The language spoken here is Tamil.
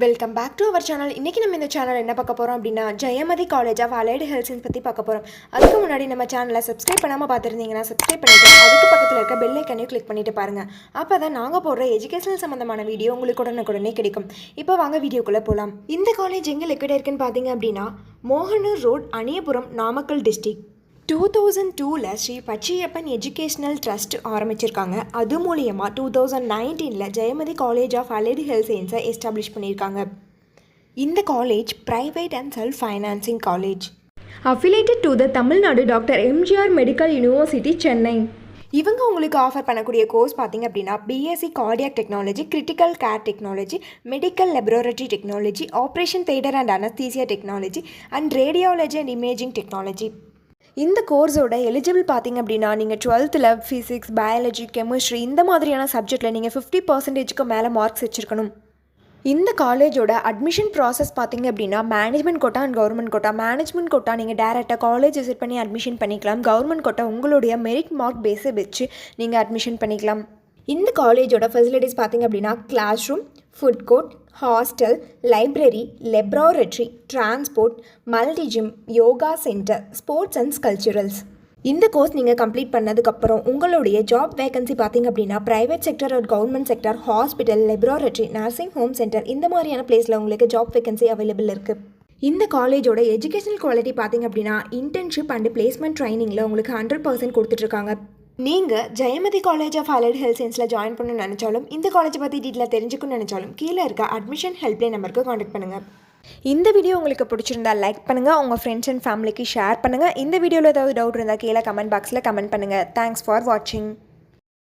Welcome back to our channel. இன்றைக்கி நம்ம இந்த சேனல் என்ன பார்க்க போகிறோம் அப்படின்னா Jayamathi college of allied health science பற்றி பார்க்க போகிறோம். அதுக்கு முன்னாடி நம்ம சேனலை சப்ஸ்கிரைப் பண்ணாமல் பார்த்துருந்தீங்கன்னா சப்ஸ்கிரைப் பண்ணிவிட்டு அதுக்கு பக்கத்தில் இருக்க பெல் ஐக்கனையும் கிளிக் பண்ணிட்டு பாருங்கள். அப்போ தான் நாங்கள் போடுற எஜுகேஷனல் சம்மந்தமான வீடியோ உங்களுக்கு உடனுக்குடனே கிடைக்கும். இப்போ வாங்க வீடியோக்குள்ளே போகலாம். இந்த காலேஜ் எங்கே லொக்கேட் இருக்குன்னு பார்த்தீங்க அப்படின்னா Mohanur road, Aniyapuram, Namakkal district. 2002 Sri Pachaiyappan educational trust ஆரம்பிச்சிருக்காங்க. அது மூலியமாக 2019 Jayamathi college of allied health சயின்ஸை எஸ்டாப்ளிஷ் பண்ணியிருக்காங்க. இந்த college private and self financing college. Affiliated to the Tamil Nadu doctor MGR medical university, Chennai. இவங்க உங்களுக்கு ஆஃபர் பண்ணக்கூடிய கோர்ஸ் பார்த்திங்க அப்படின்னா BSc cardiac technology, critical care technology, medical laboratory technology, operation theatre and anaesthesia technology and radiology and imaging technology. இந்த கோர்ஸோட எலிஜிபிள் பார்த்திங்க அப்படின்னா நீங்கள் 12th ஃபிசிக்ஸ், பயாலஜி, கெமிஸ்ட்ரி இந்த மாதிரியான சப்ஜெக்டில் நீங்கள் 50% மேலே மார்க்ஸ் வச்சுருக்கணும். இந்த காலேஜோட அட்மிஷன் ப்ராசஸ் பார்த்திங்க அப்படின்னா management quota and government quota. Management quota நீங்கள் டேரெக்டாக காலேஜ் விசிட் பண்ணி அட்மிஷன் பண்ணிக்கலாம். கவர்மெண்ட் கோட்டா உங்களுடைய மெரிட் மார்க் பேஸை வச்சு நீங்கள் அட்மிஷன் பண்ணிக்கலாம். இந்த காலேஜோட ஃபெசிலிட்டிஸ் பார்த்திங்க அப்படின்னா class room, food court, hostel, library, laboratory, transport, multi gym, yoga centre, sports and culturals. இந்த கோர்ஸ் நீங்கள் கம்ப்ளீட் பண்ணதுக்கப்புறம் உங்களுடைய ஜாப் வேகன்சி பார்த்திங்க அப்படின்னா private sector and government sector, hospital, laboratory, nursing home centre இந்த மாதிரியான பிளேஸில் உங்களுக்கு ஜாப் வேகன்சி அவைலபிள் இருக்குது. இந்த காலேஜோட எஜுகேஷனல் குவாலிட்டி பார்த்திங்க அப்படின்னா இன்டர்ன்ஷிப் அண்ட் பிளேஸ்மெண்ட் ட்ரைனிங்கில் உங்களுக்கு 100% கொடுத்துட்ருக்காங்க. நீங்கள் Jayamathi college of allied health சயின்ஸில் ஜாயின் பண்ணணும்னு நினச்சாலும், இந்த காலேஜை பற்றி டீட்டெயிலாக தெரிஞ்சுக்கணும்னு நினச்சாலும் கீழே இருக்க அட்மிஷன் ஹெல்ப்லைன் நம்பருக்கு காண்டாக்ட் பண்ணுங்கள். இந்த வீடியோ உங்களுக்கு பிடிச்சிருந்தா லைக் பண்ணுங்கள், உங்கள் ஃப்ரெண்ட்ஸ் அண்ட் ஃபேமிலிக்கு ஷேர் பண்ணுங்கள். இந்த வீடியோவில் ஏதாவது டவுட் இருந்தால் கீழே கமெண்ட் பாக்ஸில் கமெண்ட் பண்ணுங்கள். தேங்க்ஸ் ஃபார் வாட்சிங்.